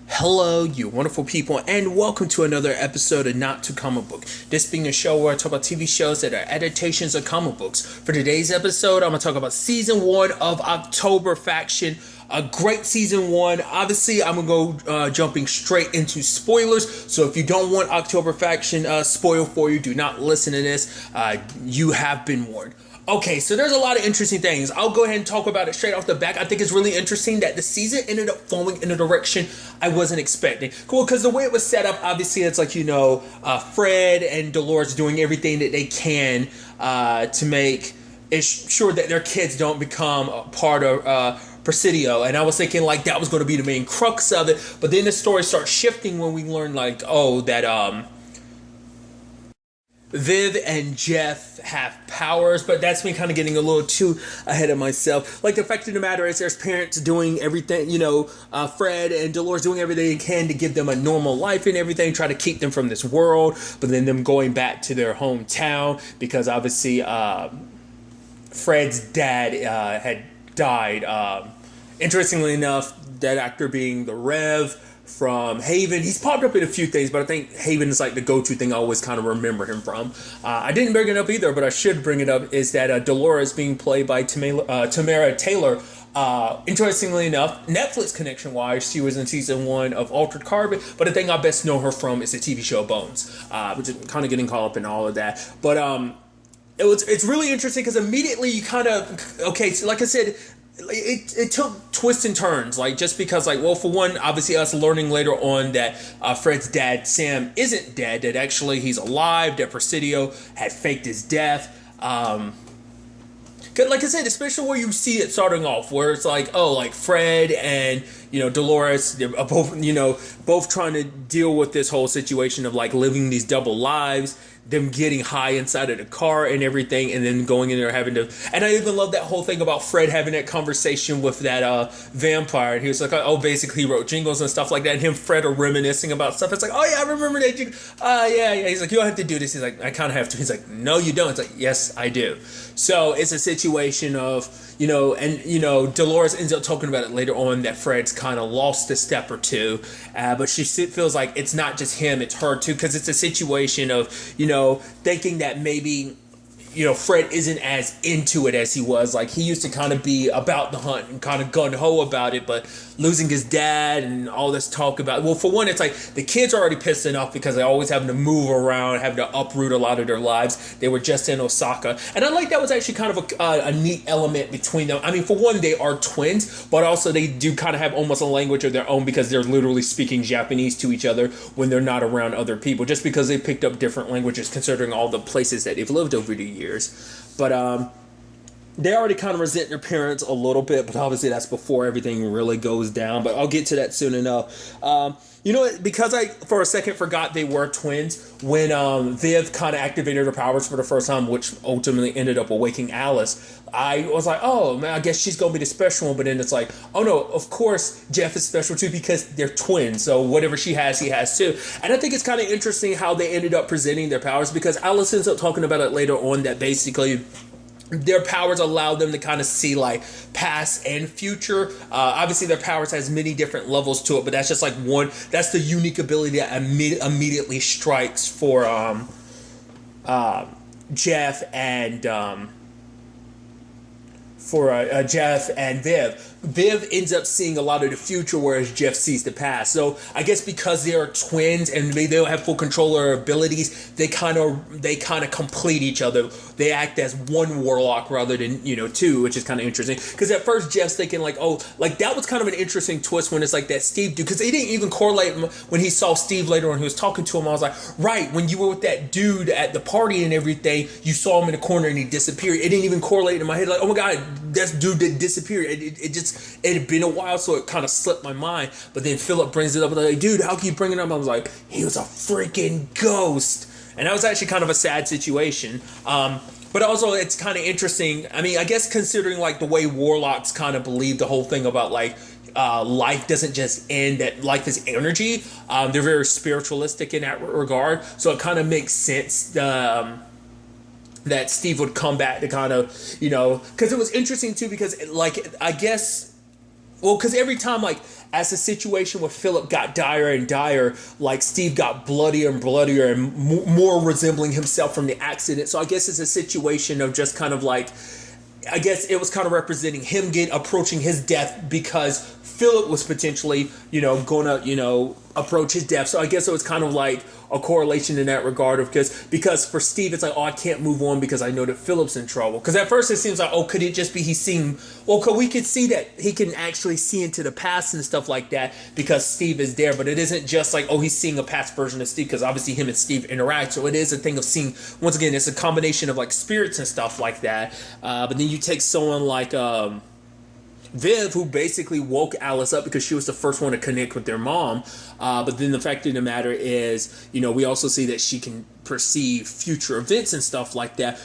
Hello, you wonderful people, and welcome to another episode of Not to Comic Book. This being a show where I talk about TV shows that are adaptations of comic books. For today's episode, I'm going to talk about Season 1 of October Faction. A great Season 1. Obviously, I'm going to go jumping straight into spoilers. So if you don't want October Faction spoiled for you, do not listen to this. You have been warned. Okay, so there's a lot of interesting things. I'll go ahead and talk about it straight off the back. I think it's really interesting that the season ended up falling in a direction I wasn't expecting. Cool, because the way it was set up, obviously, it's like, Fred and Dolores doing everything that they can to make sure that their kids don't become a part of Presidio. And I was thinking, like, that was going to be the main crux of it. But then the story starts shifting when we learn, like, that Viv and Jeff have powers, but that's me kind of getting a little too ahead of myself. Like, the fact of the matter is there's parents doing everything, Fred and Dolores doing everything they can to give them a normal life and everything, try to keep them from this world, but then them going back to their hometown because obviously Fred's dad had died. Interestingly enough, that actor being the Rev from Haven. He's popped up in a few things, but I think Haven is like the go-to thing I always kind of remember him from. I didn't bring it up either, but I should bring it up, is that Dolores being played by Tamara Taylor. Interestingly enough, Netflix connection-wise, she was in Season 1 of Altered Carbon, but the thing I best know her from is the TV show Bones, which is kind of getting caught up in all of that. But it's really interesting because immediately you kind of, okay, so like I said, it took twists and turns, like, just because, like, well, for one, obviously us learning later on that Fred's dad Sam isn't dead, that actually he's alive, that Presidio had faked his death. Like I said, especially where you see it starting off, where it's like, oh, like Fred and Dolores, they're both trying to deal with this whole situation of like living these double lives, them getting high inside of the car and everything, and then going in there having to. And I even love that whole thing about Fred having that conversation with that vampire, and he was like, oh, basically he wrote jingles and stuff like that, and him Fred are reminiscing about stuff. It's like, oh yeah, I remember that jingle. Yeah. He's like, you don't have to do this. He's like, I kind of have to. He's like, no, you don't. It's like, yes, I do. So it's a situation of, Dolores ends up talking about it later on that Fred's kind of lost a step or two, but she feels like it's not just him, it's her too, because it's a situation of, thinking that maybe, Fred isn't as into it as he was. Like, he used to kind of be about the hunt and kind of gung-ho about it, but losing his dad and all this talk about, well, for one, it's like the kids are already pissed enough because they're always having to move around, having to uproot a lot of their lives. They were just in Osaka, and I like that was actually kind of a neat element between them. I mean, for one, they are twins, but also they do kind of have almost a language of their own because they're literally speaking Japanese to each other when they're not around other people, just because they picked up different languages considering all the places that they've lived over the years. But they already kind of resent their parents a little bit, but obviously that's before everything really goes down. But I'll get to that soon enough. Because I, for a second, forgot they were twins, when Viv kind of activated her powers for the first time, which ultimately ended up awaking Alice, I was like, oh, man, I guess she's going to be the special one. But then it's like, oh, no, of course Jeff is special, too, because they're twins. So whatever she has, he has, too. And I think it's kind of interesting how they ended up presenting their powers, because Alice ends up talking about it later on that basically their powers allow them to kind of see like past and future. Obviously their powers has many different levels to it, but that's just like one, that's the unique ability that immediately strikes for Jeff and Jeff and Viv. Viv ends up seeing a lot of the future, whereas Jeff sees the past. So I guess because they are twins and they don't have full control of their abilities, they kind of complete each other. They act as one warlock rather than two, which is kind of interesting. Because at first Jeff's thinking like, oh, like that was kind of an interesting twist when it's like that Steve dude, because they didn't even correlate when he saw Steve later on. He was talking to him. I was like, right, when you were with that dude at the party and everything, you saw him in the corner and he disappeared. It didn't even correlate in my head. Like, oh my god, that's dude that disappeared. It had been a while, so it kind of slipped my mind. But then Philip brings it up and like, dude, how can you bring it up? I was like, he was a freaking ghost. And that was actually kind of a sad situation. But also it's kind of interesting. I mean, I guess considering like the way warlocks kind of believe the whole thing about like life doesn't just end, that life is energy. They're very spiritualistic in that regard. So it kind of makes sense that Steve would come back to kind of, because it was interesting too, because like, I guess Well, because every time, like, as the situation with Philip got dire and dire, like, Steve got bloodier and bloodier and more resembling himself from the accident. So I guess it's a situation of just kind of like, I guess it was kind of representing him approaching his death because Philip was potentially, gonna, approach his death. So I guess it was kind of like a correlation in that regard of because for Steve it's like, oh, I can't move on because I know that Philip's in trouble. Because at first it seems like, oh, could it just be he's seeing, well, we could see that he can actually see into the past and stuff like that because Steve is there. But it isn't just like, oh, he's seeing a past version of Steve, because obviously him and Steve interact. So it is a thing of seeing, once again, it's a combination of like spirits and stuff like that. But then you take someone like Viv, who basically woke Alice up because she was the first one to connect with their mom. But then the fact of the matter is, we also see that she can perceive future events and stuff like that.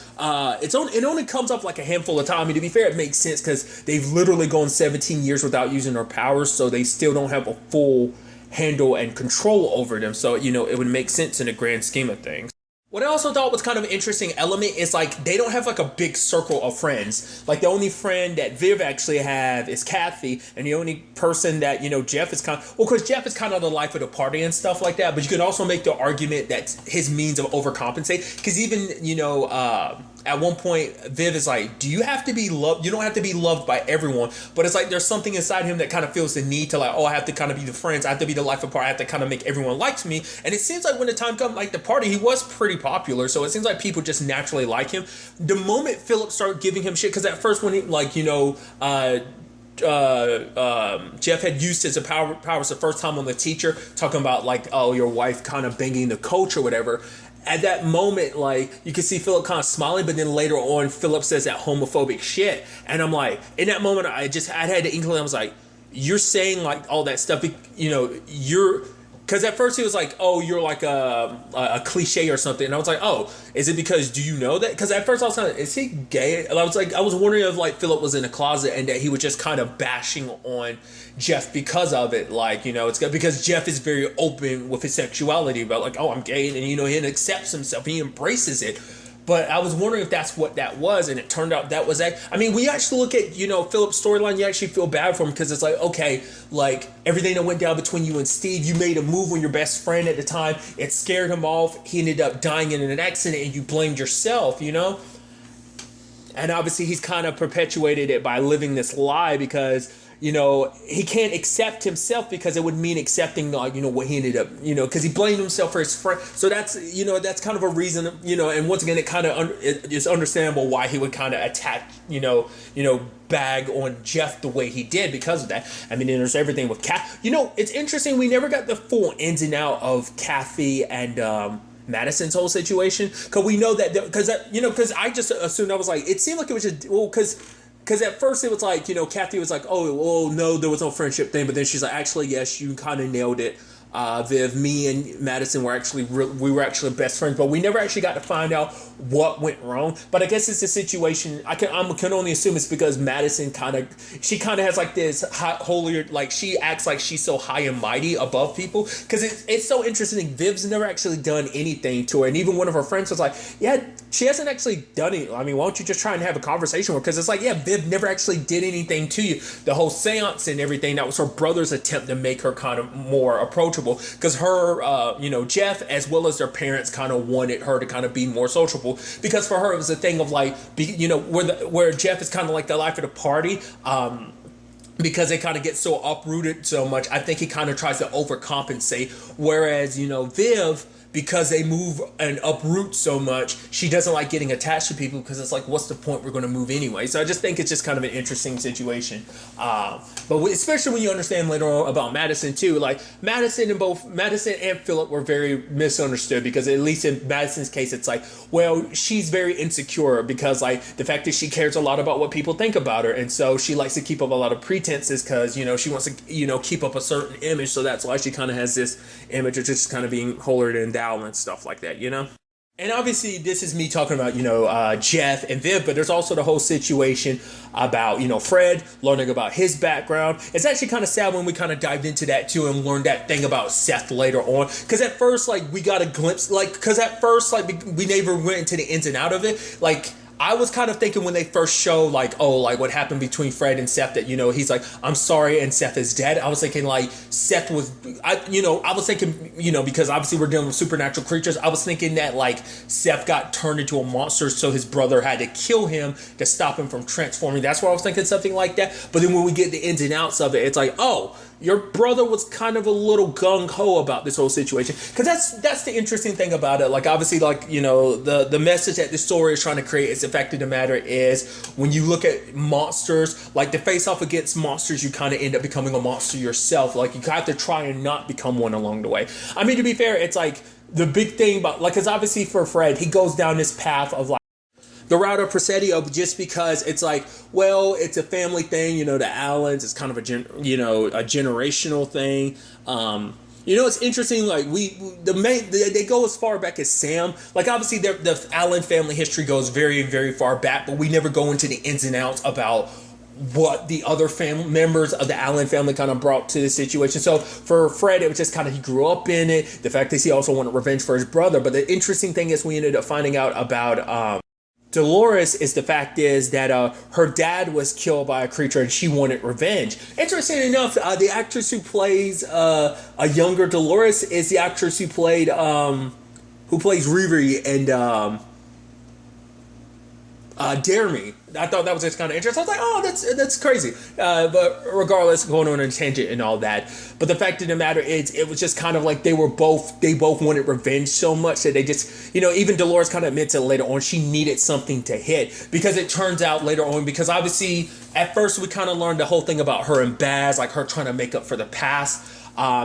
It only comes up like a handful of times. I mean, to be fair, it makes sense because they've literally gone 17 years without using their powers, so they still don't have a full handle and control over them. So, it would make sense in the grand scheme of things. What I also thought was kind of an interesting element is like they don't have like a big circle of friends. Like the only friend that Viv actually have is Kathy, and the only person that Jeff is because Jeff is kind of the life of the party and stuff like that. But you could also make the argument that his means of overcompensate, because even at one point, Viv is like, do you have to be loved? You don't have to be loved by everyone. But it's like there's something inside him that kind of feels the need to like, oh, I have to kind of be the friends. I have to be the life of the party. I have to kind of make everyone like me. And it seems like when the time comes, like the party, he was pretty popular. So it seems like people just naturally like him. The moment Philip started giving him shit, because at first when he, Jeff had used his powers the first time on the teacher, talking about like, oh, your wife kind of banging the coach or whatever. At that moment, like, you can see Philip kind of smiling, but then later on, Philip says that homophobic shit. And I'm like, in that moment, I had the inkling, I was like, you're saying, like, all that stuff, because at first he was like, oh, you're like a cliche or something. And I was like, oh, is it because, do you know that? Because at first I was like, is he gay? And I was wondering if like Philip was in a closet and that he was just kind of bashing on Jeff because of it. Like, it's because Jeff is very open with his sexuality about like, oh, I'm gay. And, he accepts himself. He embraces it. But I was wondering if that's what that was, and it turned out that was that. I mean, when you actually look at, Philip's storyline, you actually feel bad for him because it's like, okay, like everything that went down between you and Steve, you made a move on your best friend at the time. It scared him off. He ended up dying in an accident, and you blamed yourself, And obviously, he's kind of perpetuated it by living this lie because he can't accept himself because it would mean accepting, like, what he ended up, because he blamed himself for his friend. So that's, that's kind of a reason, and once again, it kind of, it's understandable why he would kind of attack, bag on Jeff the way he did because of that. I mean, there's everything with it's interesting. We never got the full ins and out of Kathy and, Madison's whole situation. Cause we know that, because I just assumed, I was like, it seemed like it was just, because at first it was like, Kathy was like, oh, no, there was no friendship thing. But then she's like, actually, yes, you kind of nailed it. Viv, me and Madison were actually best friends, but we never actually got to find out what went wrong. But I guess it's a situation. I can only assume it's because Madison kind of has like this holier, like she acts like she's so high and mighty above people. Because it's so interesting. Viv's never actually done anything to her, and even one of her friends was like, yeah, she hasn't actually done it. I mean, why don't you just try and have a conversation with her? Because it's like, yeah, Viv never actually did anything to you. The whole seance and everything, that was her brother's attempt to make her kind of more approachable. Because her, Jeff, as well as their parents, kind of wanted her to kind of be more sociable. Because for her, it was a thing of like, where Jeff is kind of like the life of the party. Because they kind of get so uprooted so much, I think he kind of tries to overcompensate. Whereas, Viv, because they move and uproot so much, she doesn't like getting attached to people because it's like, what's the point? We're going to move anyway. So I just think it's just kind of an interesting situation. But especially when you understand later on about Madison too, like Madison and Philip were very misunderstood because at least in Madison's case, it's like, well, she's very insecure because like the fact that she cares a lot about what people think about her. And so she likes to keep up a lot of pretenses because, she wants to, keep up a certain image. So that's why she kind of has this image of just kind of being holier than thou and stuff like that, And obviously, this is me talking about, Jeff and Viv, but there's also the whole situation about, Fred, learning about his background. It's actually kind of sad when we kind of dived into that too and learned that thing about Seth later on. Because at first, like, we got a glimpse, we never went into the ins and out of it. Like, I was kind of thinking when they first show like, oh, like what happened between Fred and Seth, that, he's like, I'm sorry, and Seth is dead. I was thinking like Seth was, I was thinking, because obviously we're dealing with supernatural creatures. I was thinking that like Seth got turned into a monster, so his brother had to kill him to stop him from transforming. That's why I was thinking something like that. But then when we get the ins and outs of it, it's like, oh, your brother was kind of a little gung-ho about this whole situation. Because that's the interesting thing about it. Like, obviously, like, the message that this story is trying to create is the fact of the matter is when you look at monsters, like to face off against monsters, you kind of end up becoming a monster yourself. Like, you have to try and not become one along the way. I mean, to be fair, it's like the big thing about, like, because obviously for Fred, he goes down this path of like, the route of Presidio, just because it's like, well, it's a family thing, the Allens, it's kind of a generational thing. It's interesting, like they go as far back as Sam. Like, obviously the Allen family history goes very, very far back, but we never go into the ins and outs about what the other family members of the Allen family kind of brought to the situation. So for Fred, it was just kind of, he grew up in it. The fact is he also wanted revenge for his brother. But the interesting thing is we ended up finding out about Dolores is the fact is that her dad was killed by a creature and she wanted revenge. Interesting enough, the actress who plays a younger Dolores is the actress who plays Riri and Dare Me. I thought that was just kind of interesting. I was like, oh, that's crazy. But regardless, going on a tangent and all that. But the fact of the matter is, it was just kind of like they both wanted revenge so much that they just, even Dolores kind of admits it later on, she needed something to hit. Because it turns out later on, because obviously at first we kind of learned the whole thing about her and Baz, like her trying to make up for the past.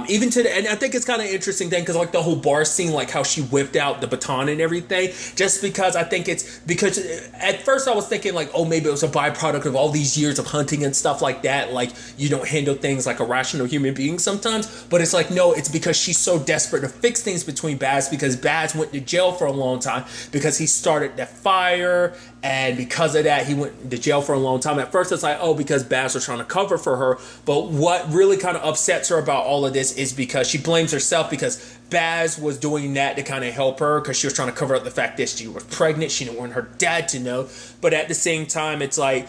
Even to the, and I think it's kind of interesting thing because like the whole bar scene, like how she whipped out the baton and everything, just because I think it's because at first I was thinking like, oh, maybe it was a byproduct of all these years of hunting and stuff like that. Like you don't handle things like a rational human being sometimes, but it's like, no, it's because she's so desperate to fix things between Baz, because Baz went to jail for a long time because he started that fire. And because of that, he went to jail for a long time. At first, it's like, oh, because Baz was trying to cover for her. But what really kind of upsets her about all of this is because she blames herself because Baz was doing that to kind of help her because she was trying to cover up the fact that she was pregnant. She didn't want her dad to know. But at the same time, it's like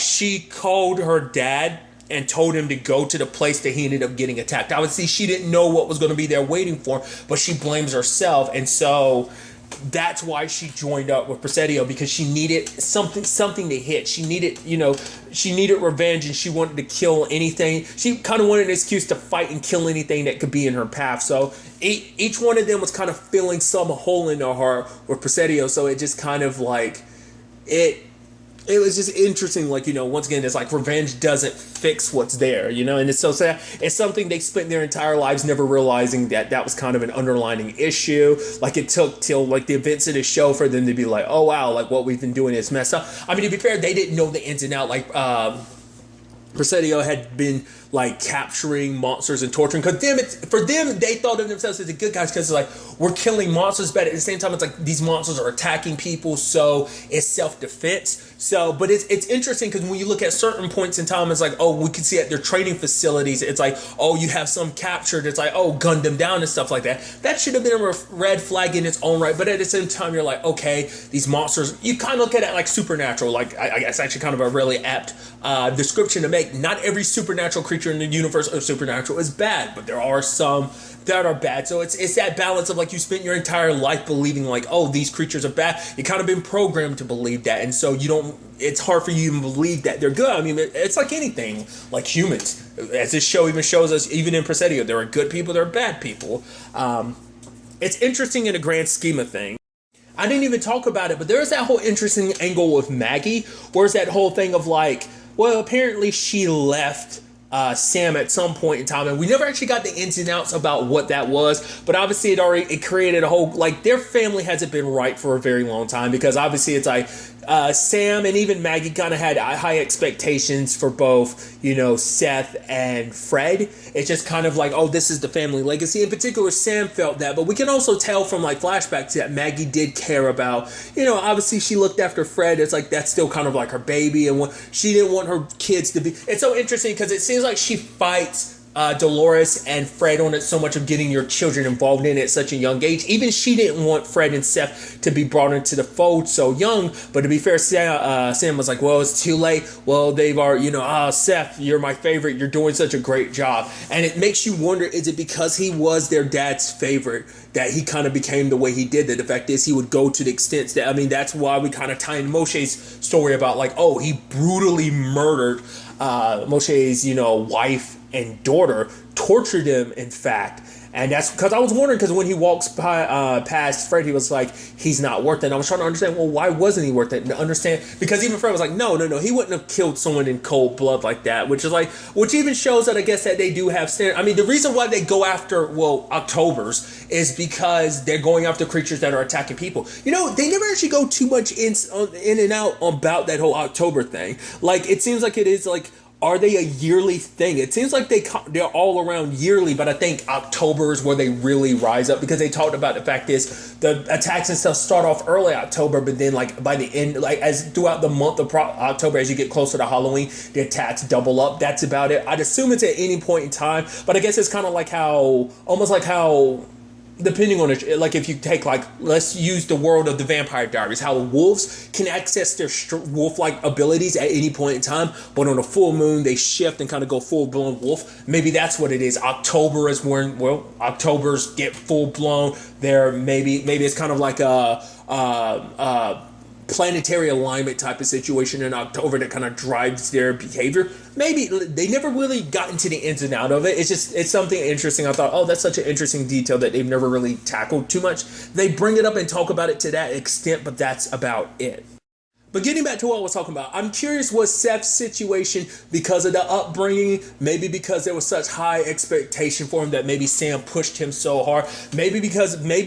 she called her dad and told him to go to the place that he ended up getting attacked. I would see she didn't know what was going to be there waiting for her, but she blames herself. And so that's why she joined up with Presidio, because she needed something to hit. She needed, she needed revenge, and she wanted to kill anything. She kind of wanted an excuse to fight and kill anything that could be in her path. So each one of them was kind of filling some hole in their heart with Presidio. So it just kind of like it was just interesting, like, once again, it's like revenge doesn't fix what's there, and it's so sad. It's something they spent their entire lives never realizing that was kind of an underlining issue. Like, it took till, like, the events of the show for them to be like, oh, wow, like, what we've been doing is messed up. I mean, to be fair, they didn't know the ins and outs. Like, Presidio had been, like, capturing monsters and torturing. Because for them, they thought of themselves as the good guys because it's like, we're killing monsters, but at the same time, it's like these monsters are attacking people, so it's self-defense. So, but it's interesting because when you look at certain points in time, it's like, oh, we can see at their training facilities, it's like, oh, you have some captured, it's like, oh, gunned them down and stuff like that. That should have been a red flag in its own right, but at the same time, you're like, okay, these monsters, you kind of look at it like supernatural, like, I guess actually kind of a really apt description to make. Not every supernatural creature in the universe of supernatural is bad, but there are some that are bad. So it's that balance of like, you spent your entire life believing like, oh, these creatures are bad. You kind of been programmed to believe that, and so it's hard for you to even believe that they're good. I mean, it's like anything, like humans, as this show even shows us, even in Presidio, there are good people, there are bad people. It's interesting in the grand scheme of things. I didn't even talk about it, but there's that whole interesting angle with Maggie, where's that whole thing of like, well, apparently she left Sam at some point in time, and we never actually got the ins and outs about what that was, but obviously it created a whole, like, their family hasn't been right for a very long time, because obviously it's like Sam and even Maggie kind of had high expectations for both, Seth and Fred. It's just kind of like, oh, this is the family legacy. In particular, Sam felt that, but we can also tell from like flashbacks that Maggie did care about, obviously she looked after Fred. It's like, that's still kind of like her baby, and she didn't want her kids to be. It's so interesting because it seems like she fights Dolores and Fred on it so much of getting your children involved in it at such a young age. Even she didn't want Fred and Seth to be brought into the fold so young. But to be fair, Sam was like, well, it's too late. Well, they've already, Seth, you're my favorite. You're doing such a great job. And it makes you wonder, is it because he was their dad's favorite that he kind of became the way he did? That the fact is he would go to the extent that, that's why we kind of tie in Moshe's story about like, oh, he brutally murdered Moshe's, wife and daughter, tortured him, in fact. And that's because I was wondering, because when he walks past Fred, he was like, he's not worth it. And I was trying to understand, well, why wasn't he worth it? And understand, because even Fred was like, no, he wouldn't have killed someone in cold blood like that, which even shows that I guess that they do have standards. The reason why they go after, Octobers is because they're going after creatures that are attacking people. They never actually go too much in and out about that whole October thing. Like, it seems like it is like, are they a yearly thing? It seems like they're all around yearly, but I think October is where they really rise up, because they talked about the fact is the attacks and stuff start off early October, but then like by the end, like as throughout the month of October, as you get closer to Halloween, the attacks double up. That's about it. I'd assume it's at any point in time, but I guess it's kind of like almost like how, depending on it, like if you take let's use the world of the Vampire Diaries, how wolves can access their wolf-like abilities at any point in time, but on a full moon they shift and kind of go full-blown wolf. Maybe that's what it is. October is when Octobers get full-blown. Maybe it's kind of like a planetary alignment type of situation in October that kind of drives their behavior. Maybe they never really got into the ins and out of it. It's something interesting. I thought, that's such an interesting detail that they've never really tackled too much. They bring it up and talk about it to that extent, but that's about it. But getting back to what I was talking about, I'm curious, was Seth's situation because of the upbringing? Maybe because there was such high expectation for him that maybe Sam pushed him so hard. Maybe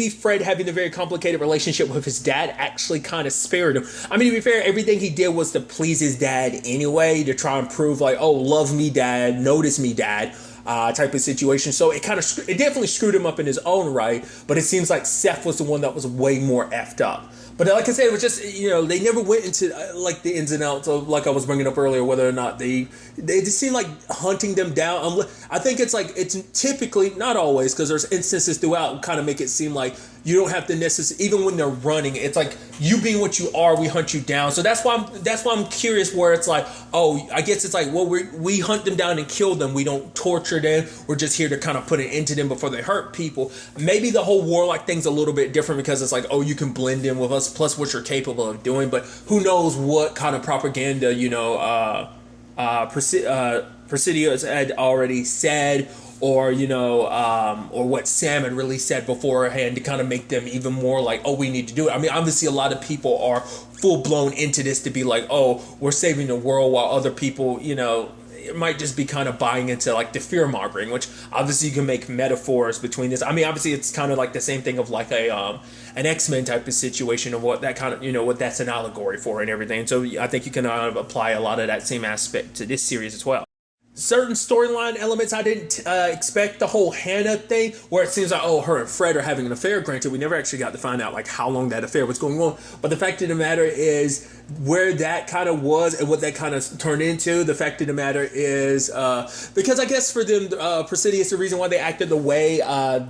Fred having a very complicated relationship with his dad actually kind of spared him. To be fair, everything he did was to please his dad anyway, to try and prove like, oh, love me, dad, notice me, dad. Type of situation. So it definitely screwed him up in his own right, but it seems like Seth was the one that was way more effed up. But like I said, it was just, they never went into like the ins and outs of, like I was bringing up earlier, whether or not they just seem like hunting them down. I think it's typically, not always, because there's instances throughout kind of make it seem like you don't have to necessarily, even when they're running, it's like you being what you are, we hunt you down. So that's why I'm curious, where it's like, oh, I guess it's like, well, we hunt them down and kill them. We don't torture them. We're just here to kind of put it into them before they hurt people. Maybe the whole warlock thing's a little bit different, because it's like, oh, you can blend in with us, plus what you're capable of doing. But who knows what kind of propaganda, Presidius had already said, or or what Sam had really said beforehand to kind of make them even more like, oh, we need to do it. Obviously a lot of people are full blown into this to be like, oh, we're saving the world, while other people, it might just be kind of buying into like the fear mongering, which obviously you can make metaphors between this. Obviously it's kind of like the same thing of like an X-Men type of situation of what that kind of, what that's an allegory for and everything. So I think you can apply a lot of that same aspect to this series as well. Certain storyline elements I didn't expect. The whole Hannah thing, where it seems like, oh, her and Fred are having an affair. Granted, we never actually got to find out like how long that affair was going on, but the fact of the matter is where that kind of was and what that kind of turned into. The fact of the matter is because I guess for them, Presidius, the reason why they acted the way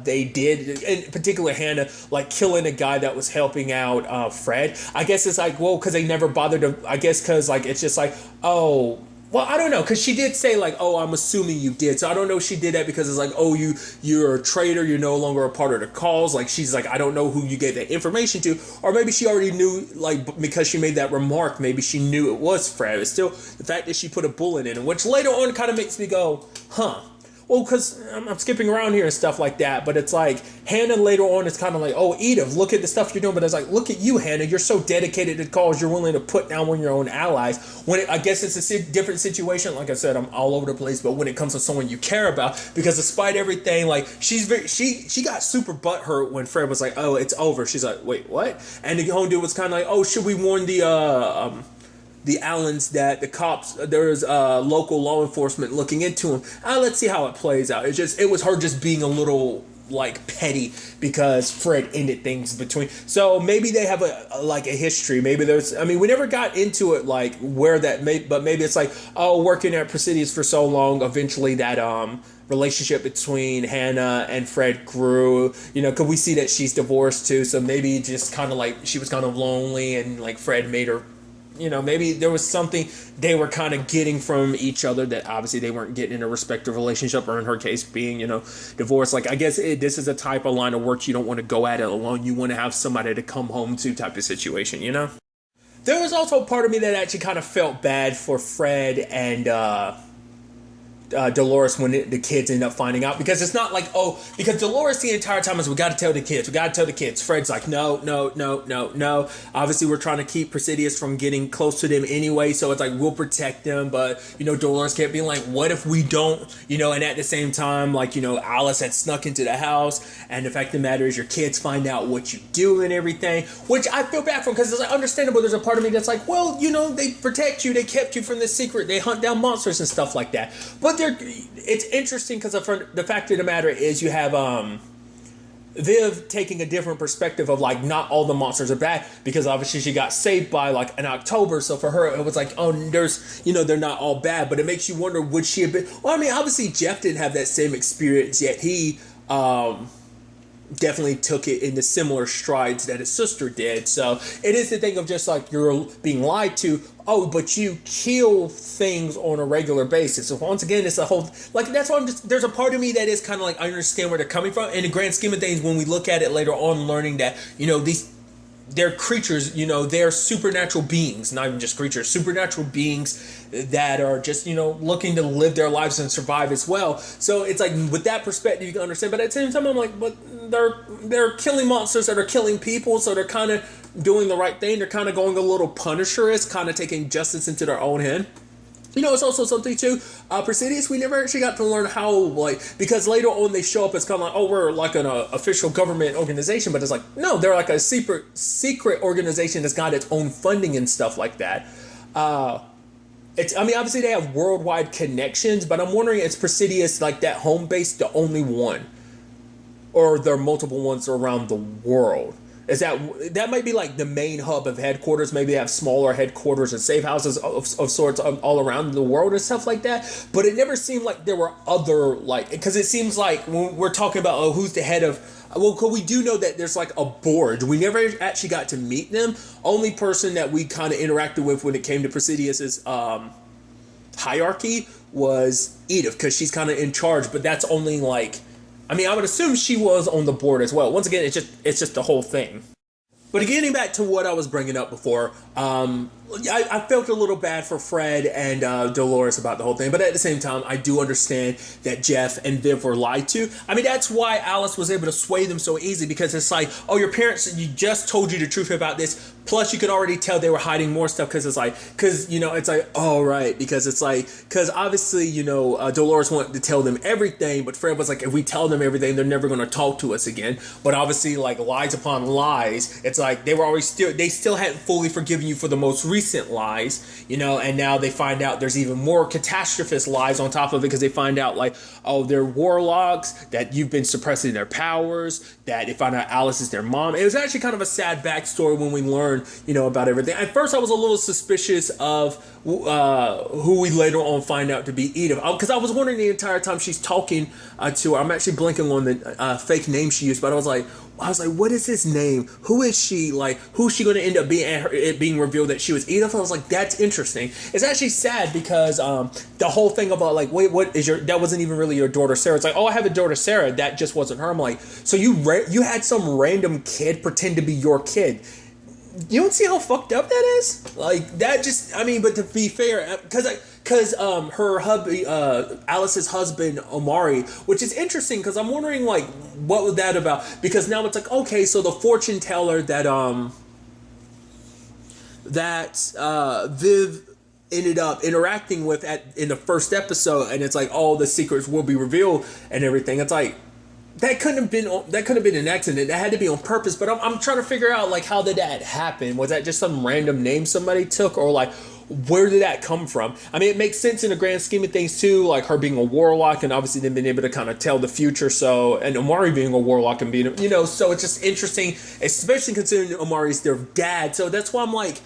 they did, in particular Hannah, like killing a guy that was helping out Fred, I guess it's like, well, because they never bothered to, I guess because like it's just like, oh, well, I don't know, because she did say like, oh, I'm assuming you did. So I don't know if she did that because it's like, oh, you're a traitor, you're no longer a part of the cause. Like, she's like, I don't know who you gave that information to. Or maybe she already knew, like, because she made that remark, maybe she knew it was Fred. It's still the fact that she put a bullet in it, which later on kind of makes me go, huh. Well, because I'm skipping around here and stuff like that, but it's like Hannah later on is kind of like, oh, Edith, look at the stuff you're doing. But it's like, look at you, Hannah. You're so dedicated to the cause. You're willing to put down one of your own allies. I guess it's a different situation. Like I said, I'm all over the place. But when it comes to someone you care about, because despite everything, like she got super butthurt when Fred was like, oh, it's over. She's like, wait, what? And the home dude was kind of like, oh, should we warn the Allens that the cops, there's local law enforcement looking into him. Let's see how it plays out. It was her just being a little like petty because Fred ended things between. So maybe they have a history. Maybe there's, we never got into it like where that but maybe it's like, oh, working at Presidius for so long, eventually that relationship between Hannah and Fred grew. Could we see that she's divorced too? So maybe just kind of like she was kind of lonely, and like Fred made her. Maybe there was something they were kind of getting from each other that obviously they weren't getting in a respective relationship, or in her case being, divorced. Like, I guess this is a type of line of work you don't want to go at it alone. You want to have somebody to come home to type of situation, There was also a part of me that actually kind of felt bad for Fred and Dolores when the kids end up finding out, because it's not like, because Dolores the entire time is, we got to tell the kids. Fred's like, no. Obviously, we're trying to keep Presidius from getting close to them anyway, so it's like, we'll protect them, but Dolores kept being like, what if we don't, and at the same time, like, Alice had snuck into the house, and the fact of the matter is your kids find out what you do and everything, which I feel bad for, because it's like understandable. There's a part of me that's like, well, they protect you, they kept you from this secret, they hunt down monsters and stuff like that, but it's interesting because the fact of the matter is you have Viv taking a different perspective of like, not all the monsters are bad, because obviously she got saved by like an October, so for her it was like, they're not all bad, but it makes you wonder, would she have been, well, I mean, obviously Jeff didn't have that same experience, yet he definitely took it in the similar strides that his sister did. So it is the thing of just like, you're being lied to, but you kill things on a regular basis. So once again, it's a whole, like, that's why there's a part of me that is kind of like, I understand where they're coming from. In the grand scheme of things, when we look at it later on, learning that, they're creatures, they're supernatural beings, not even just creatures, supernatural beings that are just, looking to live their lives and survive as well. So it's like, with that perspective, you can understand. But at the same time, I'm like, but they're killing monsters that are killing people, so they're kind of doing the right thing. They're kind of going a little Punisher-ish, kind of taking justice into their own hand. It's also something too, Presidius, we never actually got to learn how, like, because later on they show up as kind of like, we're like an official government organization, but it's like, no, they're like a secret organization that's got its own funding and stuff like that. Obviously they have worldwide connections, but I'm wondering, is Presidius, like, that home base the only one? Or there are multiple ones around the world? Is that might be like the main hub of headquarters. Maybe they have smaller headquarters and safe houses of sorts all around the world and stuff like that. But it never seemed like there were other, like, because it seems like when we're talking about who's the head of, because we do know that there's like a board. We never actually got to meet them. Only person that we kind of interacted with when it came to Presidious's hierarchy was Edith, because she's kind of in charge. But that's only like, I would assume she was on the board as well. Once again, it's just the whole thing. But getting back to what I was bringing up before, I felt a little bad for Fred and Dolores about the whole thing. But at the same time, I do understand that Jeff and Viv were lied to. That's why Alice was able to sway them so easy, because it's like, your parents, you just told you the truth about this. Plus, you could already tell they were hiding more stuff, because it's like, right. Because obviously, Dolores wanted to tell them everything, but Fred was like, if we tell them everything, they're never going to talk to us again. But obviously, like, lies upon lies, it's like they still hadn't fully forgiven you for the most recent lies, and now they find out there's even more catastrophist lies on top of it, because they find out like, they're warlocks, that you've been suppressing their powers, that they find out Alice is their mom. It was actually kind of a sad backstory when we learned, about everything. At first I was a little suspicious of who we later on find out to be Edith, because I was wondering the entire time she's talking to her. I'm actually blanking on the fake name she used, but I was like, what is his name? Who is she? Like, who's she going to end up being? And it being revealed that she was Edith. I was like, that's interesting. It's actually sad, because the whole thing about like, wait, what is that wasn't even really your daughter Sarah. It's like, I have a daughter Sarah. That just wasn't her. I'm like, so you had some random kid pretend to be your kid. You don't see how fucked up that is? Like, that just, but to be fair, because her hubby, Alice's husband, Omari, which is interesting, because I'm wondering, like, what was that about? Because now it's like, okay, so the fortune teller that Viv ended up interacting with in the first episode, and it's like, all the secrets will be revealed and everything. It's like, that couldn't have been an accident. That had to be on purpose. But I'm trying to figure out, like, how did that happen? Was that just some random name somebody took, or like, where did that come from? It makes sense in the grand scheme of things too, like her being a warlock, and obviously them being able to kind of tell the future. So, and Omari being a warlock and being, so it's just interesting, especially considering Omari's their dad. So that's why I'm like,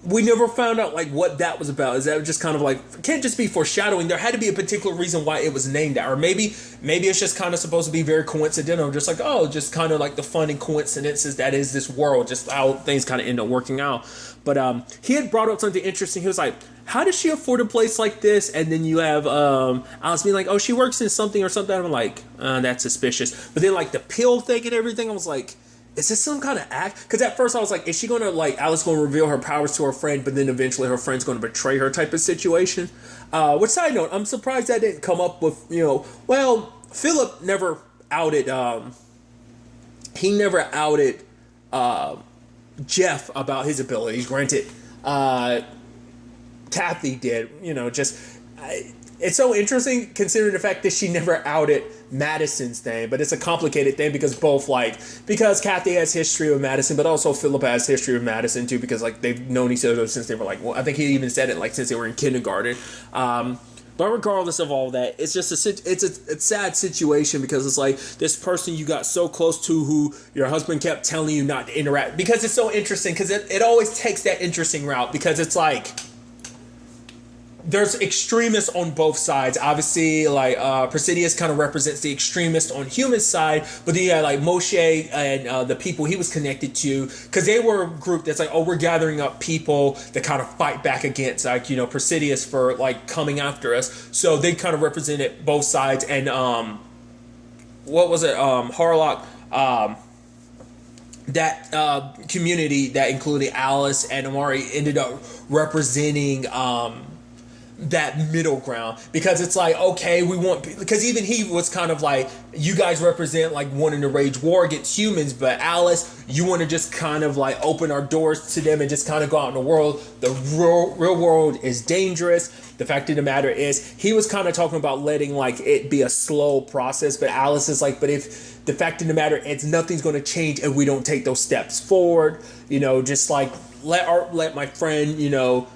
we never found out like what that was about. Is that just kind of like, can't just be foreshadowing? There had to be a particular reason why it was named that, or maybe it's just kind of supposed to be very coincidental, just like, oh, just kind of like the fun and coincidences that is this world, just how things kind of end up working out. But he had brought up something interesting. He was like, how does she afford a place like this? And then you have Alice being like, oh, she works in something or something. I'm like, that's suspicious. But then like the pill thing and everything, I was like, is this some kind of act? Because at first I was like, is she going to, like, Alice going to reveal her powers to her friend, but then eventually her friend's going to betray her type of situation? Which, side note, I'm surprised that didn't come up with, well, Philip never outed, he never outed Jeff about his abilities. Granted, Kathy did, it's so interesting considering the fact that she never outed Madison's thing, but it's a complicated thing because because Kathy has history with Madison, but also Philip has history with Madison too, because like they've known each other since they were like, well, I think he even said it like since they were in kindergarten. But regardless of all that, it's just it's a sad situation because it's like this person you got so close to who your husband kept telling you not to interact, because it's so interesting because it always takes that interesting route, because it's like there's extremists on both sides. Obviously, like Presidius kind of represents the extremist on human side, but then you had like Moshe and the people he was connected to, because they were a group that's like, oh, we're gathering up people that kind of fight back against like Presidius for like coming after us. So they kind of represented both sides. And what was it? Harlock. That community that included Alice and Amari ended up representing that middle ground, because it's like, okay, we want, because even he was kind of like, you guys represent like wanting to wage war against humans, but Alice, you want to just kind of like open our doors to them and just kind of go out in the world. The real world is dangerous. The fact of the matter is, he was kind of talking about letting like it be a slow process, but Alice is like, but if the fact of the matter is, nothing's going to change if we don't take those steps forward. Just like let my friend,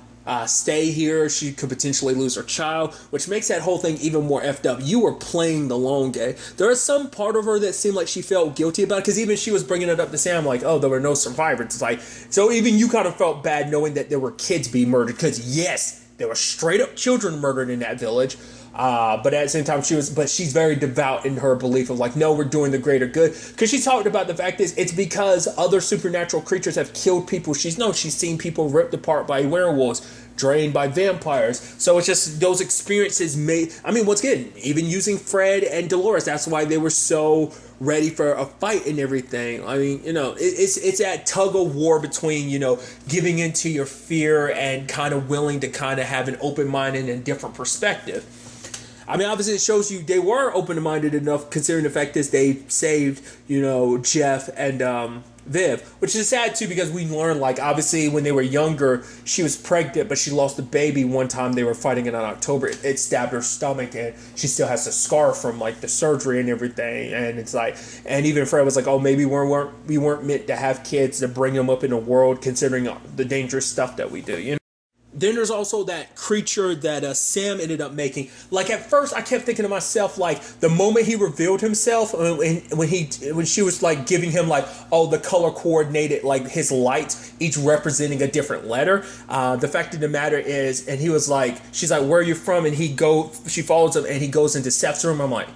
stay here. She could potentially lose her child, which makes that whole thing even more effed up. You were playing the long game. There is some part of her that seemed like she felt guilty about it, because even she was bringing it up to Sam, like, oh, there were no survivors. It's like, so even you kind of felt bad knowing that there were kids being murdered, because yes, there were straight up children murdered in that village. But at the same time, she's very devout in her belief of like, no, we're doing the greater good. Because she talked about the fact is, it's because other supernatural creatures have killed people. She's seen people ripped apart by werewolves, drained by vampires. So it's just those experiences once again, even using Fred and Dolores, that's why they were so ready for a fight and everything. It's that tug of war between, giving into your fear and kind of willing to kind of have an open mind and a different perspective. Obviously it shows you they were open-minded enough, considering the fact that they saved, Jeff and Viv, which is sad too, because we learned, like, obviously when they were younger, she was pregnant, but she lost a baby one time they were fighting in October. It stabbed her stomach, and she still has a scar from like the surgery and everything. And it's like, and even Fred was like, oh, maybe we weren't meant to have kids to bring them up in the world, considering the dangerous stuff that we do. Then there's also that creature that Sam ended up making. Like, at first, I kept thinking to myself, like, the moment he revealed himself, when she was like giving him like, oh, the color coordinated like his lights, each representing a different letter. The fact of the matter is, and he was like, she's like, where are you from? And she follows him, and he goes into Seth's room. I'm like,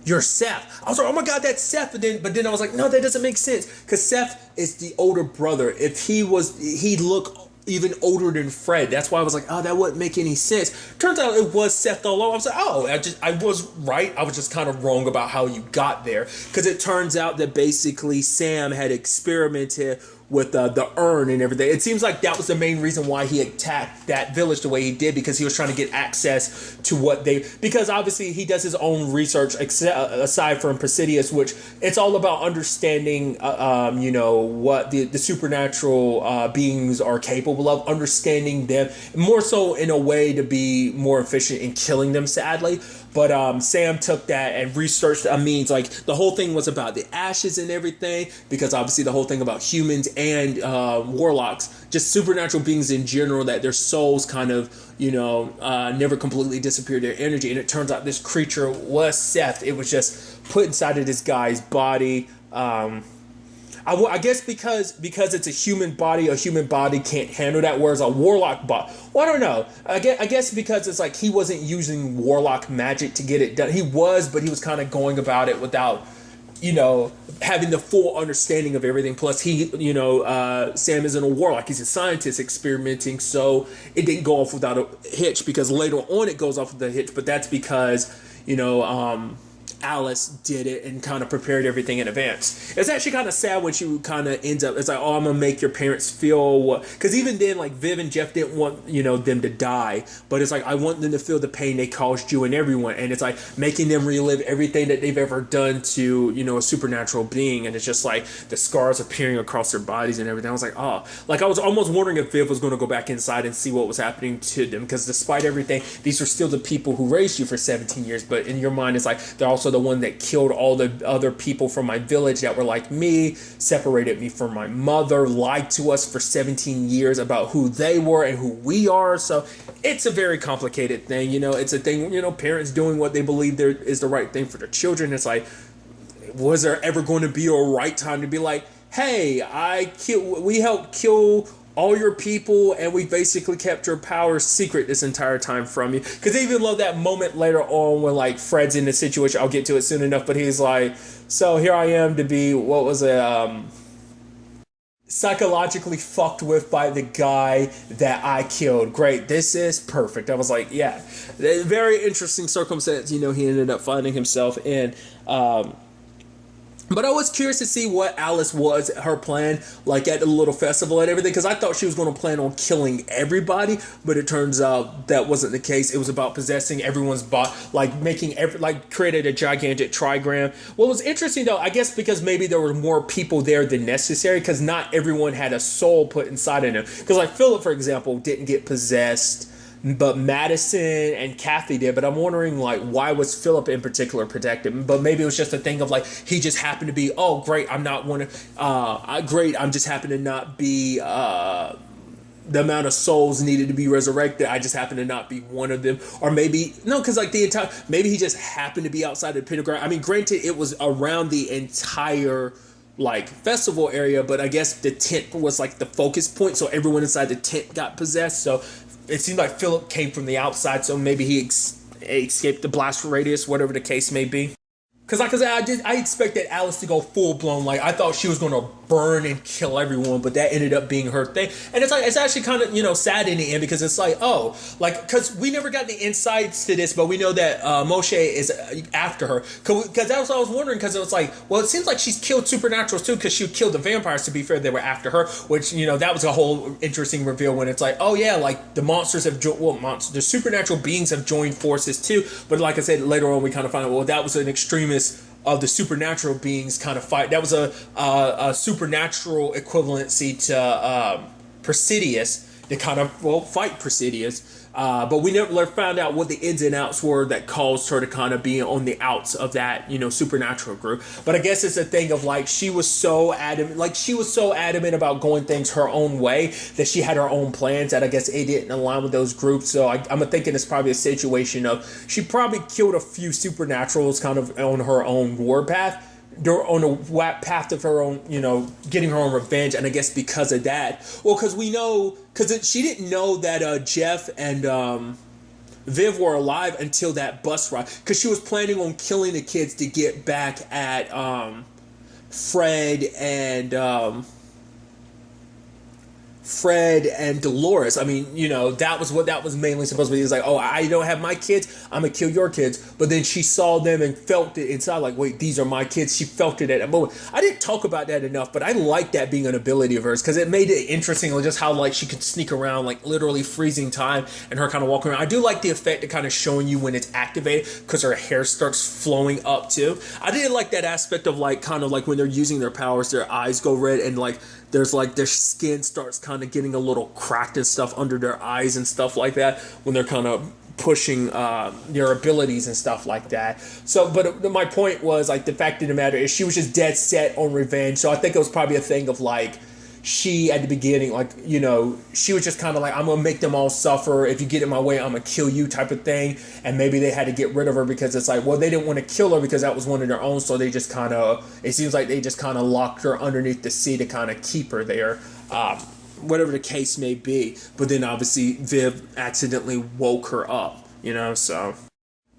you're Seth. I was like, oh my God, that's Seth. But then I was like, no, that doesn't make sense, because Seth is the older brother. If he'd look even older than Fred. That's why I was like, oh, that wouldn't make any sense. Turns out it was Seth all along. I was like, oh, I was right. I was just kind of wrong about how you got there, because it turns out that basically Sam had experimented with the urn and everything. It seems like that was the main reason why he attacked that village the way he did, because he was trying to get access to because obviously he does his own research aside from Presidius, which it's all about understanding, what the supernatural beings are capable of, understanding them more so in a way to be more efficient in killing them, sadly. But Sam took that and researched like the whole thing was about the ashes and everything, because obviously the whole thing about humans and warlocks, just supernatural beings in general, that their souls kind of, never completely disappeared their energy. And it turns out this creature was Seth. It was just put inside of this guy's body. I guess because it's a human body can't handle that. Whereas a warlock body, well, I don't know. I guess because it's like he wasn't using warlock magic to get it done. He was, but he was kind of going about it without, having the full understanding of everything. Plus, Sam isn't a warlock; he's a scientist experimenting, so it didn't go off without a hitch. Because later on, it goes off with a hitch, but that's because Alice did it and kind of prepared everything in advance. It's actually kind of sad when she kind of ends up, it's like, oh, I'm gonna make your parents feel what, because even then, like, Viv and Jeff didn't want them to die, but it's like, I want them to feel the pain they caused you and everyone. And it's like making them relive everything that they've ever done to a supernatural being. And it's just like the scars appearing across their bodies and everything. I was like, oh, like I was almost wondering if Viv was going to go back inside and see what was happening to them, because despite everything, these are still the people who raised you for 17 years. But in your mind, it's like they're also the one that killed all the other people from my village that were like me, separated me from my mother, lied to us for 17 years about who they were and who we are. So it's a very complicated thing. It's a thing, parents doing what they believe there is the right thing for their children. It's like, was there ever going to be a right time to be like, hey, we helped kill all your people, and we basically kept your powers secret this entire time from you? Because I even love that moment later on when, like, Fred's in the situation. I'll get to it soon enough, but he's like, so here I am to be, what was it, psychologically fucked with by the guy that I killed. Great, this is perfect. I was like, yeah, very interesting circumstance, he ended up finding himself in. But I was curious to see what Alice was, her plan, like at the little festival and everything, because I thought she was going to plan on killing everybody, but it turns out that wasn't the case. It was about possessing everyone's body, like created a gigantic trigram. What was interesting though, I guess because maybe there were more people there than necessary, because not everyone had a soul put inside of them. Because like Philip, for example, didn't get possessed, but Madison and Kathy did. But I'm wondering, like, why was Philip in particular protected? But maybe it was just a thing of like, he just happened to be, oh great, I'm not one of great, I'm just happen to not be the amount of souls needed to be resurrected, I just happen to not be one of them. Or maybe no, because like maybe he just happened to be outside of the pentagram. I mean, granted, it was around the entire like festival area, but I guess the tent was like the focus point, so everyone inside the tent got possessed. So it seemed like Philip came from the outside, so maybe he escaped the blast radius, whatever the case may be. Because I expected Alice to go full blown. Like, I thought she was going to burn and kill everyone, but that ended up being her thing. And it's like, it's actually kind of, sad in the end, because it's like, oh, like, because we never got the insights to this, but we know that Moshe is after her. Because that's what I was wondering, because it was like, well, it seems like she's killed supernaturals too, because she killed the vampires. To be fair, they were after her, which, that was a whole interesting reveal when it's like, oh yeah, like the monsters have the supernatural beings have joined forces too. But like I said, later on we kind of find out, well, that was an extremist of the supernatural beings kind of fight. That was a supernatural equivalency to Presidius to kind of fight Presidius. But we never found out what the ins and outs were that caused her to kind of be on the outs of that, supernatural group. But I guess it's a thing of like, she was so adamant about going things her own way that she had her own plans that I guess it didn't align with those groups. So I'm thinking it's probably a situation of she probably killed a few supernaturals kind of on her own warpath, on a path of her own, getting her own revenge. And I guess because of that, because she didn't know that Jeff and Viv were alive until that bus ride, because she was planning on killing the kids to get back at Fred and Dolores. I mean, that was what that was mainly supposed to be. It's like, oh, I don't have my kids, I'm gonna kill your kids. But then she saw them and felt it inside, like, wait, these are my kids. She felt it at that moment. I didn't talk about that enough, but I like that being an ability of hers, because it made it interesting, just how like she could sneak around, like literally freezing time, and her kind of walking around. I do like the effect of kind of showing you when it's activated, because her hair starts flowing up too. I did like that aspect of like kind of like when they're using their powers, their eyes go red, and like there's like their skin starts kind of getting a little cracked and stuff under their eyes and stuff like that when they're kind of pushing their abilities and stuff like that. So, but my point was, like, the fact of the matter is she was just dead set on revenge. So I think it was probably a thing of like, she at the beginning, like, you know, she was just kind of like, I'm gonna make them all suffer. If you get in my way, I'm gonna kill you type of thing. And maybe they had to get rid of her because it's like, well, they didn't want to kill her because that was one of their own, so they just kind of, it seems like they just kind of locked her underneath the sea to kind of keep her there, whatever the case may be. But then obviously Viv accidentally woke her up, you know, so.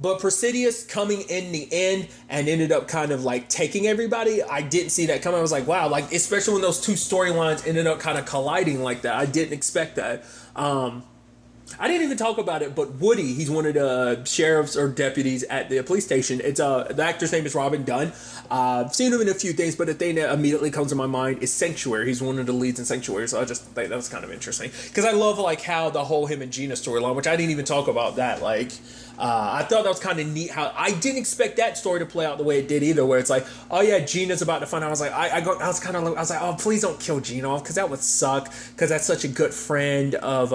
But Presidius coming in the end and ended up kind of like taking everybody, I didn't see that coming. I was like, wow, like, especially when those two storylines ended up kind of colliding like that. I didn't expect that. I didn't even talk about it, but Woody, he's one of the sheriffs or deputies at the police station. It's the actor's name is Robin Dunn. I've seen him in a few things, but the thing that immediately comes to my mind is Sanctuary. He's one of the leads in Sanctuary, so I just think that was kind of interesting because I love like how the whole him and Gina storyline, which I didn't even talk about that. Like, I thought that was kind of neat how I didn't expect that story to play out the way it did either, where it's like, oh yeah, Gina's about to find out. I was like, I was like, oh, please don't kill Gina off because that would suck because that's such a good friend of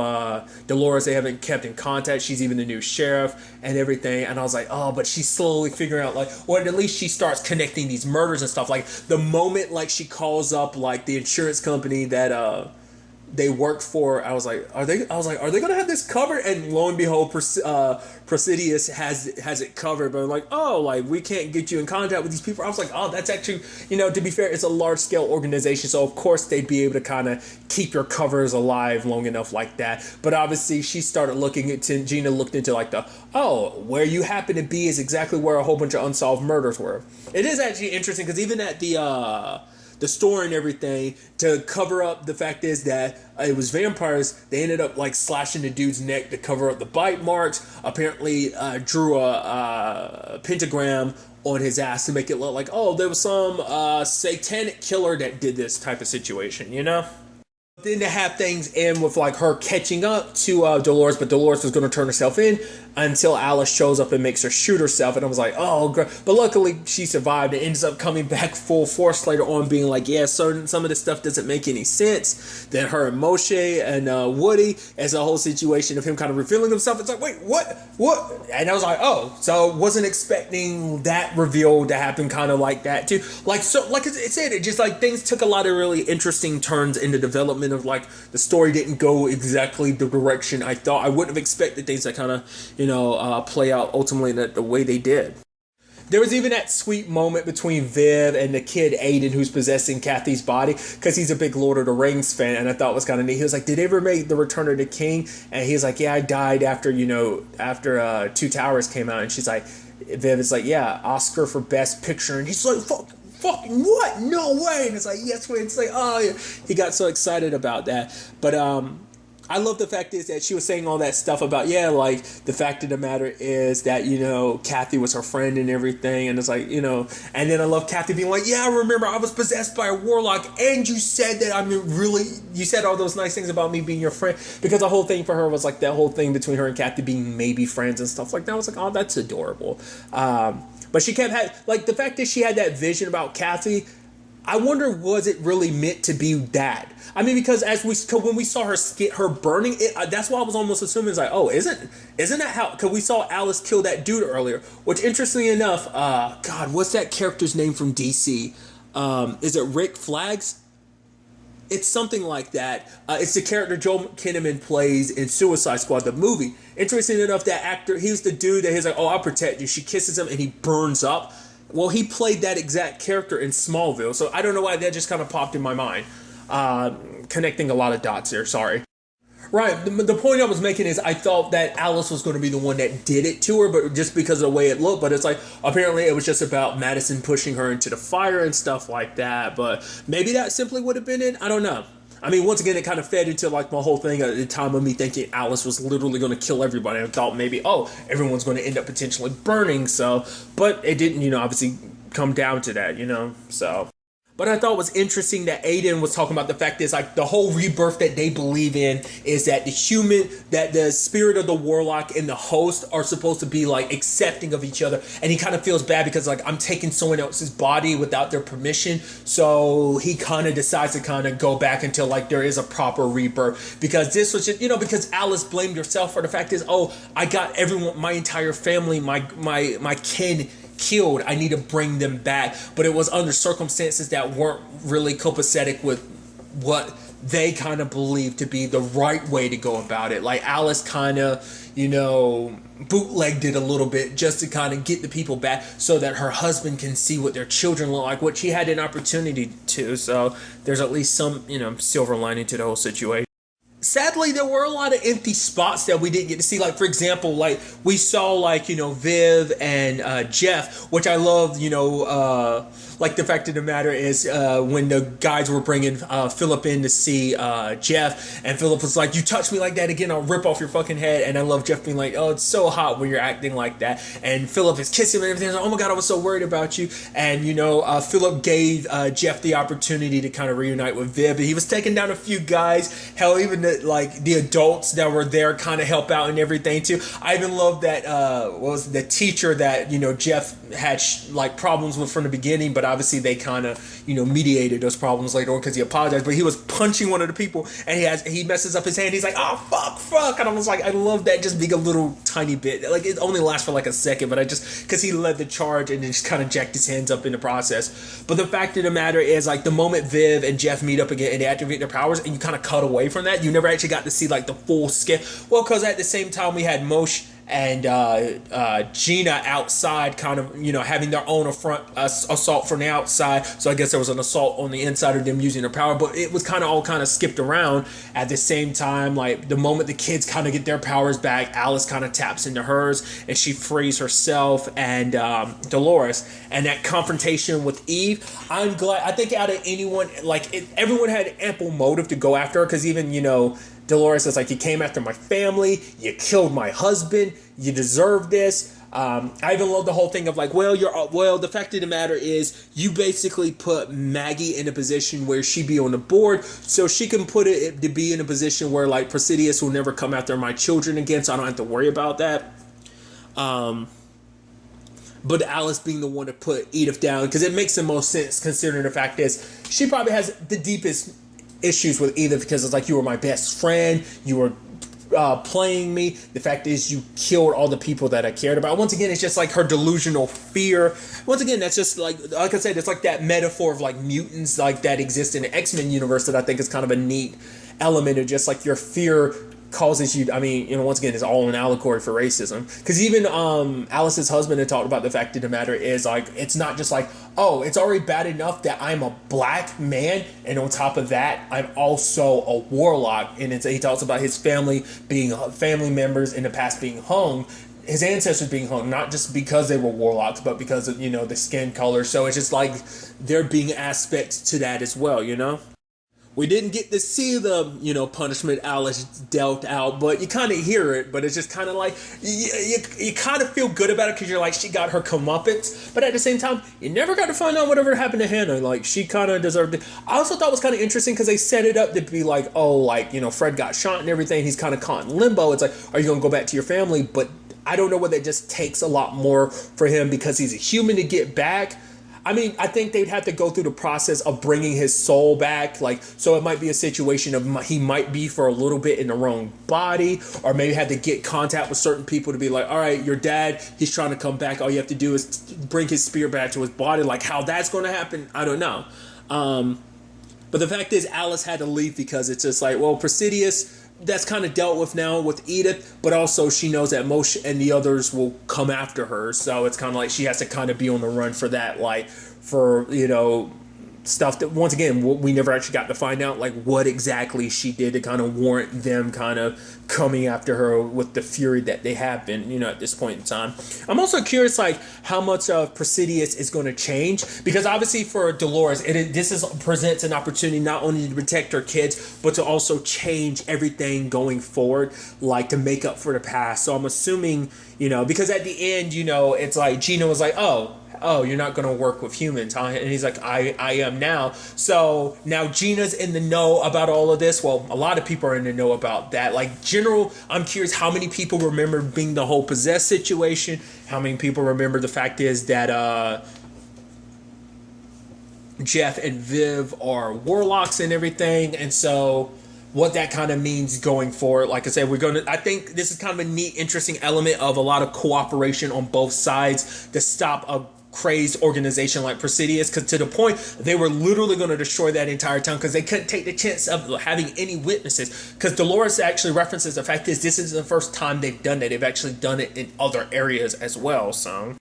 Dolores. They haven't kept in contact. She's even the new sheriff and everything. And I was like, oh, but she's slowly figuring out like, or at least she starts connecting these murders and stuff. Like the moment like she calls up like the insurance company that they work for, I was like, are they gonna have this covered? And lo and behold, Presidius has it covered. But I'm like, oh, like we can't get you in contact with these people. I was like, oh, that's actually, you know, to be fair, it's a large scale organization, so of course they'd be able to kind of keep your covers alive long enough like that. But obviously, she started looking into Gina looked into like where you happen to be is exactly where a whole bunch of unsolved murders were. It is actually interesting because even at the store and everything, to cover up the fact is that it was vampires, they ended up like slashing the dude's neck to cover up the bite marks. Apparently drew a pentagram on his ass to make it look like, oh, there was some satanic killer that did this type of situation, you know? Then to have things end with like her catching up to Dolores, but Dolores was going to turn herself in until Alice shows up and makes her shoot herself. And I was like, oh, great. But luckily she survived and ends up coming back full force later on, being like, yeah, some of this stuff doesn't make any sense. Then her and Moshe and Woody, as a whole situation of him kind of revealing himself, it's like, wait, what? And I was like, oh, so wasn't expecting that reveal to happen kind of like that too. Like, so, like it said, it just like things took a lot of really interesting turns in the development of like the story didn't go exactly the direction I thought. I wouldn't have expected things to kind of, you know, play out ultimately the way they did. There was even that sweet moment between Viv and the kid Aiden who's possessing Kathy's body because he's a big Lord of the Rings fan, and I thought it was kind of neat. He was like, did they ever make The Return of the King? And he's like, yeah, I died after Two Towers came out. And she's like, Viv is like, yeah, Oscar for Best Picture. And he's like, fucking what? No way. And it's like, yes, wait. It's like, oh, yeah. He got so excited about that. But I love the fact is that she was saying all that stuff about, yeah, like the fact of the matter is that, you know, Kathy was her friend and everything. And it's like, you know, and then I love Kathy being like, yeah, I remember I was possessed by a warlock and you said that, I mean, really, you said all those nice things about me being your friend, because the whole thing for her was like that whole thing between her and Kathy being maybe friends and stuff like that. I was like, oh, that's adorable. But she kept like the fact that she had that vision about Kathy. I wonder, was it really meant to be that? I mean, because when we saw her burning it, that's why I was almost assuming it's like, oh, isn't that how? Because we saw Alice kill that dude earlier. Which, interestingly enough, God, what's that character's name from DC? Is it Rick Flags? It's something like that. It's the character Joel Kinnaman plays in Suicide Squad, the movie. Interesting enough, that actor, he's the dude that he's like, oh, I'll protect you. She kisses him and he burns up. Well, he played that exact character in Smallville, so I don't know why that just kind of popped in my mind. Connecting a lot of dots here, sorry. Right, the point I was making is I thought that Alice was going to be the one that did it to her, but just because of the way it looked. But it's like, apparently it was just about Madison pushing her into the fire and stuff like that. But maybe that simply would have been it. I don't know. I mean, once again, it kind of fed into like my whole thing at the time of me thinking Alice was literally going to kill everybody. I thought maybe, oh, everyone's going to end up potentially burning. So, but it didn't, you know, obviously come down to that, you know, so. But I thought it was interesting that Aiden was talking about the fact is like the whole rebirth that they believe in is that the spirit of the warlock and the host are supposed to be like accepting of each other. And he kind of feels bad because like I'm taking someone else's body without their permission. So he kind of decides to kind of go back until like there is a proper rebirth, because this was just, you know, because Alice blamed herself for the fact is, oh, I got everyone, my entire family, my kin killed. I need to bring them back. But it was under circumstances that weren't really copacetic with what they kind of believe to be the right way to go about it. Like Alice kind of, bootlegged it a little bit just to kind of get the people back so that her husband can see what their children look like, what she had an opportunity to. So there's at least some, silver lining to the whole situation. Sadly, there were a lot of empty spots that we didn't get to see. Like, for example, like we saw Viv and Jeff, which I love, like the fact of the matter is when the guys were bringing Philip in to see Jeff, and Philip was like, you touch me like that again, I'll rip off your fucking head. And I love Jeff being like, oh, it's so hot when you're acting like that. And Philip is kissing him and everything. Like, oh my God, I was so worried about you. And, Philip gave Jeff the opportunity to kind of reunite with Viv. He was taking down a few guys. Hell, even the adults that were there kind of help out and everything too. I even love that was the teacher that Jeff had problems with from the beginning, but obviously they kind of mediated those problems later on because he apologized. But he was punching one of the people and he messes up his hand. He's like, oh fuck, and I was like, I love that just being a little tiny bit. Like it only lasts for like a second, but I just because he led the charge and just kind of jacked his hands up in the process. But the fact of the matter is, like, the moment Viv and Jeff meet up again and they activate their powers and you kind of cut away from that, you never actually got to see like the full scale. Well, because at the same time we had Moshe and Gina outside kind of, having their own assault from the outside. So I guess there was an assault on the inside of them using their power, but it was kind of skipped around. At the same time, like the moment the kids kind of get their powers back, Alice kind of taps into hers and she frees herself and Dolores. And that confrontation with Eve, I'm glad. I think out of anyone, everyone had ample motive to go after her, because even, Dolores is like, you came after my family, you killed my husband, you deserve this. I even love the whole thing of like, the fact of the matter is you basically put Maggie in a position where she be on the board, so she can put it to be in a position where like Presidius will never come after my children again, so I don't have to worry about that. But Alice being the one to put Edith down, because it makes the most sense considering the fact is she probably has the deepest issues with Edith, because it's like, you were my best friend, you were playing me. The fact is you killed all the people that I cared about. Once again, it's just like her delusional fear. Once again, that's just like I said, it's like that metaphor of like mutants like that exist in the X-Men universe that I think is kind of a neat element of just like your fear causes you. I mean, once again, it's all an allegory for racism, because even Alice's husband had talked about the fact of the matter is like, it's not just like, oh, it's already bad enough that I'm a black man, and on top of that I'm also a warlock. And he talks about his family members in the past being hung, his ancestors being hung, not just because they were warlocks, but because of the skin color. So it's just like there being aspects to that as well. We didn't get to see the, punishment Alice dealt out, but you kind of hear it. But it's just kind of like, you kind of feel good about it because you're like, she got her comeuppance. But at the same time, you never got to find out whatever happened to Hannah. Like, she kind of deserved it. I also thought it was kind of interesting because they set it up to be like, oh, like, Fred got shot and everything. He's kind of caught in limbo. It's like, are you going to go back to your family? But I don't know whether it just takes a lot more for him because he's a human to get back. I mean, I think they'd have to go through the process of bringing his soul back. Like, so it might be a situation of he might be for a little bit in the wrong body, or maybe had to get contact with certain people to be like, all right, your dad, he's trying to come back. All you have to do is bring his spirit back to his body. Like, how that's going to happen, I don't know. But the fact is, Alice had to leave because it's just like, well, Presidius, that's kind of dealt with now with Edith, but also she knows that Moshe and the others will come after her, so it's kind of like she has to kind of be on the run for that, like for stuff that, once again, we never actually got to find out like what exactly she did to kind of warrant them kind of coming after her with the fury that they have been, at this point in time. I'm also curious like how much of Presidius is going to change, because obviously for Dolores, this presents an opportunity not only to protect her kids, but to also change everything going forward, like to make up for the past. So I'm assuming, because at the end, it's like Gina was like, oh, you're not going to work with humans, huh? And he's like, I am now. So now Gina's in the know about all of this. Well, a lot of people are in the know about that. Like, I'm curious how many people remember being the whole possessed situation. How many people remember the fact is that Jeff and Viv are warlocks and everything. And so what that kind of means going forward. Like I said, I think this is kind of a neat, interesting element of a lot of cooperation on both sides to stop a crazed organization like Presidius, because to the point they were literally going to destroy that entire town because they couldn't take the chance of having any witnesses, because Dolores actually references the fact is this is the first time they've done it. They've actually done it in other areas as well. So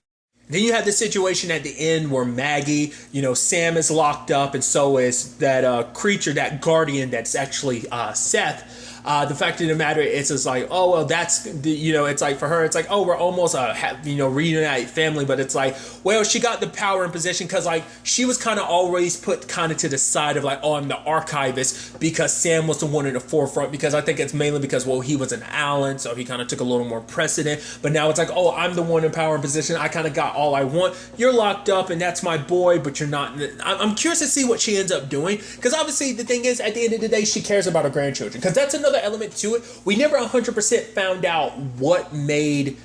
then you have the situation at the end where Maggie, Sam is locked up, and so is that creature, that guardian that's actually Seth. The fact of the matter is, it's like, oh, well, that's, it's like for her, it's like, oh, we're almost reunited family. But it's like, well, she got the power and position because, like, she was kind of always put kind of to the side of, like, oh, I'm the archivist, because Sam was the one in the forefront, because I think it's mainly because, well, he was an Allen, so he kind of took a little more precedent. But now it's like, oh, I'm the one in power and position. I kind of got all I want. You're locked up, and that's my boy, but you're not. I'm curious to see what she ends up doing, because obviously the thing is, at the end of the day, she cares about her grandchildren, because that's another element to it. We never 100% found out what made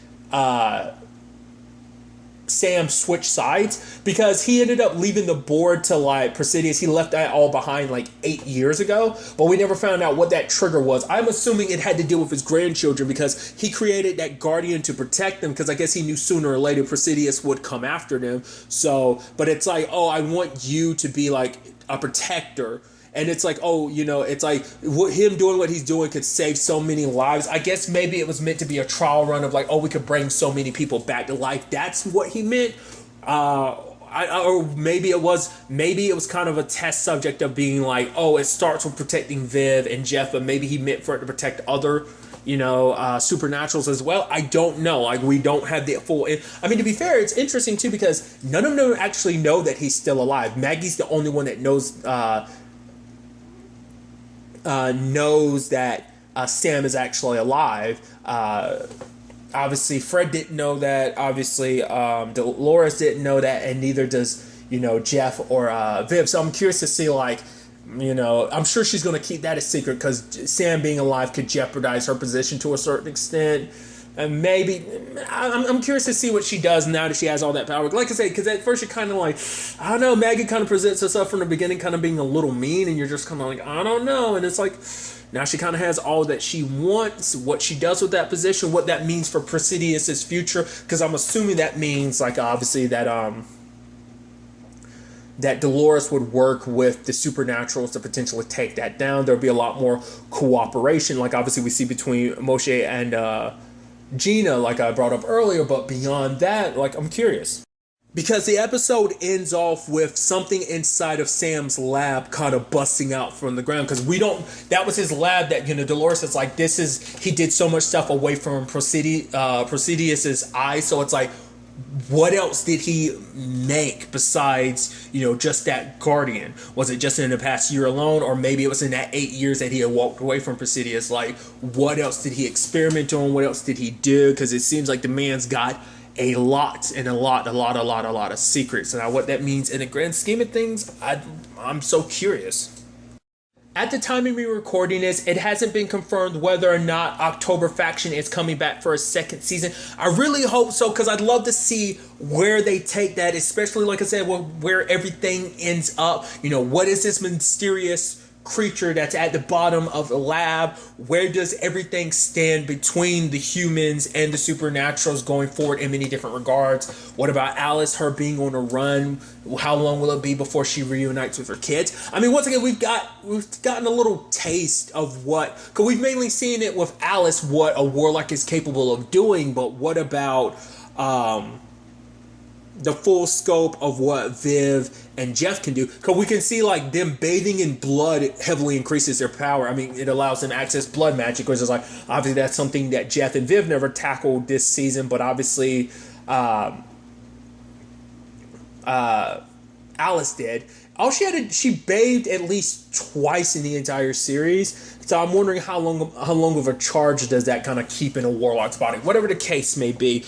Sam switch sides, because he ended up leaving the board to like Presidius. He left that all behind like 8 years ago, but we never found out what that trigger was. I'm assuming it had to do with his grandchildren, because he created that guardian to protect them, because I guess he knew sooner or later Presidius would come after them. So, but it's like, oh, I want you to be like a protector. And it's like, oh, it's like him doing what he's doing could save so many lives. I guess maybe it was meant to be a trial run of like, oh, we could bring so many people back to life. That's what he meant. Or maybe it was kind of a test subject of being like, oh, it starts with protecting Viv and Jeff, but maybe he meant for it to protect other, supernaturals as well. I don't know. Like, we don't have the full. I mean, to be fair, it's interesting too, because none of them actually know that he's still alive. Maggie's the only one that knows that Sam is actually alive. Obviously, Fred didn't know that. Obviously, Dolores didn't know that, and neither does Jeff or Viv. So I'm curious to see, like, I'm sure she's going to keep that a secret, because Sam being alive could jeopardize her position to a certain extent. And maybe I'm curious to see what she does now that she has all that power. Like I said, because at first you're kind of like, I don't know, Maggie kind of presents herself from the beginning kind of being a little mean, and you're just kind of like, I don't know. And it's like, now she kind of has all that she wants. What she does with that position, what that means for Presidious's future, because I'm assuming that means, like, obviously that that Dolores would work with the supernaturals to potentially take that down. There'll be a lot more cooperation, like obviously we see between Moshe and Gina, like I brought up earlier. But beyond that, like, I'm curious, because the episode ends off with something inside of Sam's lab kind of busting out from the ground, because that was his lab that, Dolores is like, he did so much stuff away from Presidious's eyes. So it's like, what else did he make besides, just that guardian? Was it just in the past year alone? Or maybe it was in that 8 years that he had walked away from Presidius? Like, what else did he experiment on? What else did he do? Because it seems like the man's got a lot of secrets. And what that means in the grand scheme of things, I'm so curious. At the time of me recording this, it hasn't been confirmed whether or not October Faction is coming back for a second season. I really hope so, because I'd love to see where they take that, especially, like I said, where everything ends up. What is this mysterious creature that's at the bottom of the lab? Where does everything stand between the humans and the supernaturals going forward in many different regards? What about Alice, her being on a run? How long will it be before she reunites with her kids? I mean, once again, we've gotten a little taste of because we've mainly seen it with Alice, what a warlock is capable of doing, but what about the full scope of what Viv and Jeff can do? Because we can see, like, them bathing in blood heavily increases their power. I mean, it allows them access blood magic, which is like, obviously that's something that Jeff and Viv never tackled this season, but obviously Alice did. She bathed at least twice in the entire series. So I'm wondering how long of a charge does that kind of keep in a warlock's body? Whatever the case may be.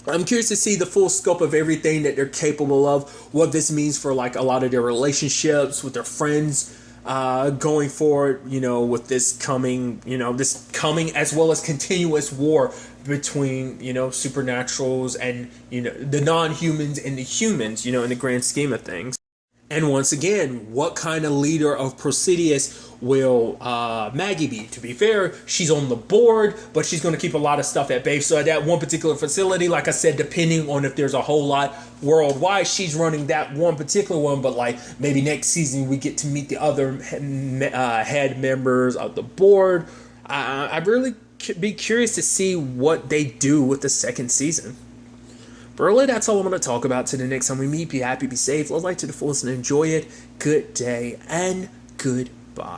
I'm curious to see the full scope of everything that they're capable of, what this means for, like, a lot of their relationships with their friends going forward, with this coming as well as continuous war between, supernaturals and, the non-humans and the humans, in the grand scheme of things. And once again, what kind of leader of Presidius will Maggie be? To be fair, she's on the board, but she's going to keep a lot of stuff at bay. So at that one particular facility, like I said, depending on if there's a whole lot worldwide, she's running that one particular one. But like maybe next season we get to meet the other head members of the board. I really be curious to see what they do with the second season. But really, that's all I'm going to talk about. To the next time we meet, be happy, be safe, live life to the fullest, and enjoy it. Good day and good